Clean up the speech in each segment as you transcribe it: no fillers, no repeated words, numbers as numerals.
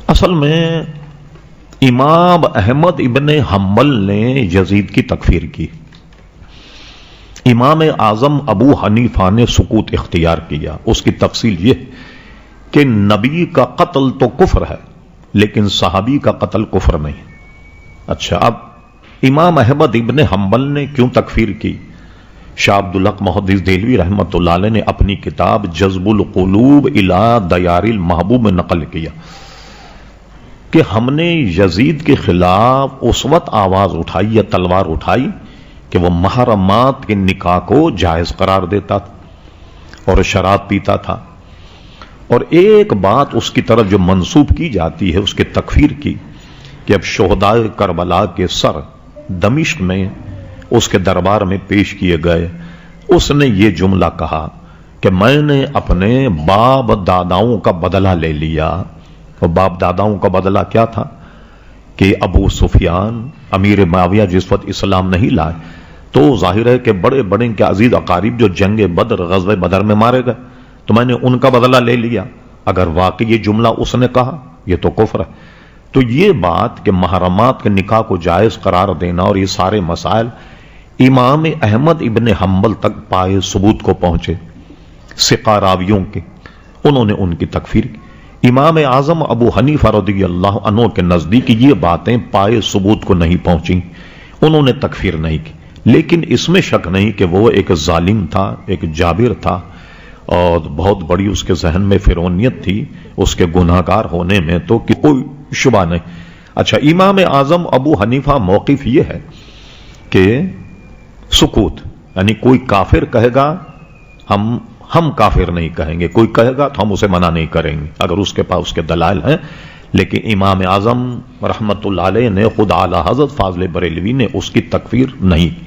اصل میں امام احمد ابن حنبل نے یزید کی تکفیر کی. امام اعظم ابو حنیفہ نے سکوت اختیار کیا. اس کی تفصیل یہ کہ نبی کا قتل تو کفر ہے لیکن صحابی کا قتل کفر نہیں. اچھا، اب امام احمد ابن حنبل نے کیوں تکفیر کی؟ شاہ عبدالحق محدث دہلوی رحمۃ اللہ علیہ نے اپنی کتاب جذب القلوب الی دیار المحبوب میں نقل کیا کہ ہم نے یزید کے خلاف اس وقت آواز اٹھائی یا تلوار اٹھائی کہ وہ محرمات کے نکاح کو جائز قرار دیتا تھا اور شراب پیتا تھا. اور ایک بات اس کی طرف جو منسوب کی جاتی ہے اس کے تکفیر کی کہ اب شہداء کربلا کے سر دمشق میں اس کے دربار میں پیش کیے گئے. اس نے یہ جملہ کہا کہ میں نے اپنے باپ داداؤں کا بدلہ لے لیا. اور باپ داداؤں کا بدلہ کیا تھا کہ ابو سفیان امیر معاویہ جس وقت اسلام نہیں لائے تو ظاہر ہے کہ بڑے بڑے کے عزیز اقارب جو جنگ بدر غزوہ بدر میں مارے گئے تو میں نے ان کا بدلہ لے لیا. اگر واقعی یہ جملہ اس نے کہا یہ تو کفر ہے. تو یہ بات کہ محرمات کے نکاح کو جائز قرار دینا اور یہ سارے مسائل امام احمد ابن حنبل تک پائے ثبوت کو پہنچے ثقہ راویوں کے، انہوں نے ان کی تکفیر کی. امام اعظم ابو حنیفہ رضی اللہ عنہ کے نزدیک یہ باتیں پائے ثبوت کو نہیں پہنچیں، انہوں نے تکفیر نہیں کی. لیکن اس میں شک نہیں کہ وہ ایک ظالم تھا، ایک جابر تھا اور بہت بڑی اس کے ذہن میں فرعونیت تھی اس کے گناہگار ہونے میں، تو کوئی شبہ نہیں. اچھا، امام اعظم ابو حنیفہ موقف یہ ہے کہ سکوت، یعنی کوئی کافر کہے گا ہم کافر نہیں کہیں گے، کوئی کہے گا تو ہم اسے منع نہیں کریں گے اگر اس کے پاس اس کے دلائل ہیں. لیکن امام اعظم رحمت اللہ علیہ نے خود اعلی حضرت فاضل بریلوی نے اس کی تکفیر نہیں کی.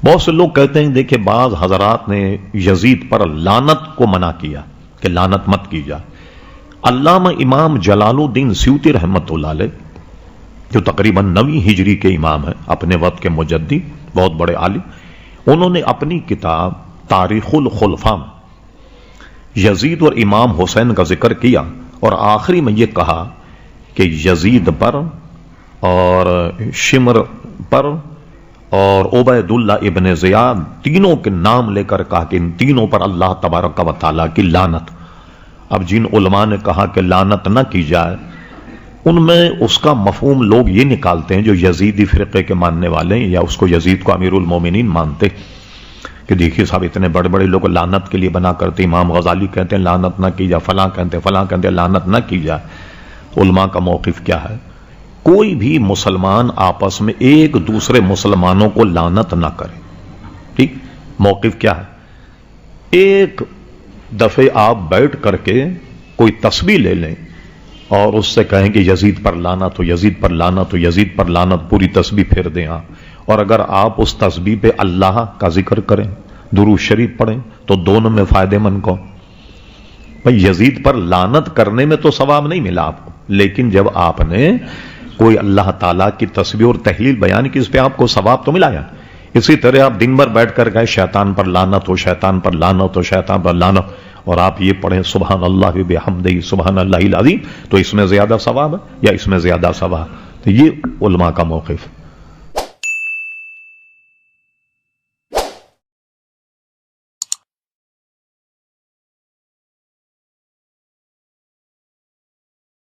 بہت سے لوگ کہتے ہیں دیکھیں بعض حضرات نے یزید پر لعنت کو منع کیا کہ لعنت مت کی جائے. علامہ امام جلال الدین سیوطی رحمت اللہ علیہ جو تقریباً 9ویں ہجری کے امام ہیں، اپنے وقت کے مجدی، بہت بڑے عالم، انہوں نے اپنی کتاب تاریخ الخلفاء میں یزید اور امام حسین کا ذکر کیا اور آخری میں یہ کہا کہ یزید پر اور شمر پر اور عبید اللہ ابن زیاد تینوں کے نام لے کر کہا کہ ان تینوں پر اللہ تبارک و تعالیٰ کی لعنت. اب جن علماء نے کہا کہ لعنت نہ کی جائے ان میں اس کا مفہوم لوگ یہ نکالتے ہیں جو یزیدی فرقے کے ماننے والے ہیں یا اس کو یزید کو امیر المومنین مانتے کہ دیکھیے صاحب اتنے بڑے بڑے لوگ لعنت کے لیے بنا کرتے، امام غزالی کہتے ہیں لعنت نہ کی جائے، فلاں کہتے ہیں لعنت نہ کی جائے. علماء کا موقف کیا ہے؟ کوئی بھی مسلمان آپس میں ایک دوسرے مسلمانوں کو لعنت نہ کرے. ٹھیک، موقف کیا ہے؟ ایک دفعے آپ بیٹھ کر کے کوئی تسبیح لے لیں اور اس سے کہیں کہ یزید پر لعنت ہو، یزید پر لعنت ہو، یزید پر لعنت، پوری تسبیح پھیر دیں آپ. اور اگر آپ اس تسبیح پہ اللہ کا ذکر کریں، درود شریف پڑھیں، تو دونوں میں فائدے مند کون؟ بھئی یزید پر لعنت کرنے میں تو ثواب نہیں ملا آپ کو، لیکن جب آپ نے کوئی اللہ تعالیٰ کی تسبیح اور تحلیل بیان کی اس پہ آپ کو ثواب تو ملا ہے. اسی طرح آپ دن بھر بیٹھ کر گئے شیطان پر لعنت ہو، شیطان پر لعنت ہو، شیطان پر لعنت، اور آپ یہ پڑھیں سبحان اللہ بحمدہ سبحان اللہ العظیم، تو اس میں زیادہ ثواب ہے یا اس میں زیادہ ثواب؟ تو یہ علماء کا موقف.